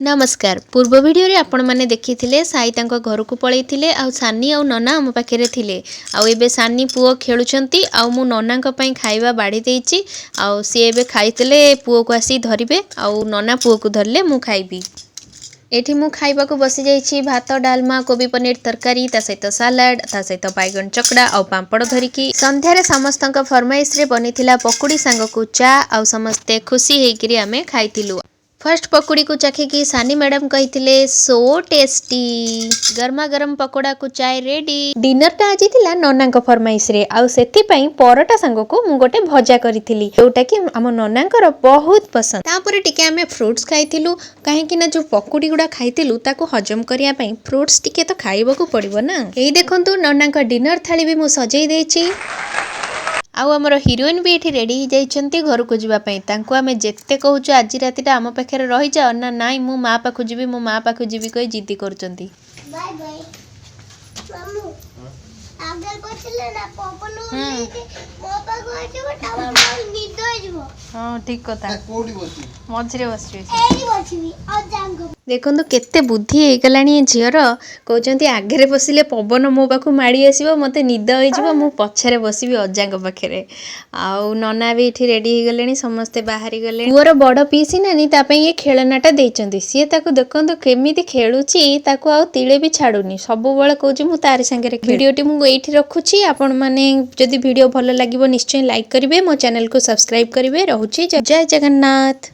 नमस्कार पूर्व वीडियो रे आपण माने देखिथिले साई तांको घर को पळैथिले आ सानी आ नना हम पाखरे थिले आ एबे सानी पुओ खेलुचंती आ मु नना को पई खाइबा बाड़ी देइची आ सी एबे खाइतले पुओ को आसी धरिबे आ नना पुओ को धरले मु खाइबी। एठी मु खाइबा को बसी जाइछि भात डालमा कोबी पनीर तरकारी ता सहित सलाड ता सहित बैगन चकड़ा आ पांपड़ धरिकी संध्या रे समस्तक फरमाइश रे बनिथिला पकुड़ी सांग को चा आ समस्ते खुशी हेकरी आमे खाइतिलु। फर्स्ट पकुड़ी को चाखिकी सानी मैडम कही सो टेस्टी गरमा गरम पकोड़ा को चाय रेडी। डिनर टा आज थिला नना को फरमाइश रे आ सेति पई परोटा संग को मु गोटे भजा करिथिली जोटा कि हम नना कर बहुत पसंद। तापरे टिके हमें फ्रूट्स खाइथिलु काहे कि ना जो पकुड़ी गुडा खाइथिलु ताको हजम करिया पई फ्रूट्स टिके तो खाइबो को पड़िबो ना। एई देखंतु नना का डिनर थाली भी मु सजई देछि आउ हमर हीरोइन भी एठी रेडी हो जाइछंती घर को जीवा पई तांको हमें जेते कहूछु आज रातिटा हम पाखरे रहि जा ना नाई मु मां पाखु जीवी मु मां पाखु जीवी कहि जिद्दी करचंती। बाय बाय मामू आगर कोथिले ना पपन उठी मो पाखु आइबो टावर निद आइबो। हां ठीक कथा कोडी बसी मझरे बसी एही बसीबी आ जांगो देखंतु केते बुद्धि हे गलानी झियर कहउचंती आगरे बसिले पवन मो पाखु माडी आसीबो मते निद होई जिवो मु पछरे बसीबी अजांग पाखरे। आउ नना भी एठी रेडी हे गलेनी समस्ते बाहरी गले पुअर बड़ पीसी नानी ता पई ये खेलनाटा देइचंती सी ताको देखंतु केमिति खेलुची ताको आउ तिले भी छाडुनी सब बेले कहउची मु तारी संगे वीडियोटी मु एठी रखुची आपण माने जदी वीडियो भलो लागिवो निश्चय लाइक करिवे मो चैनल को सब्सक्राइब करिवे रहउची जय जगन्नाथ।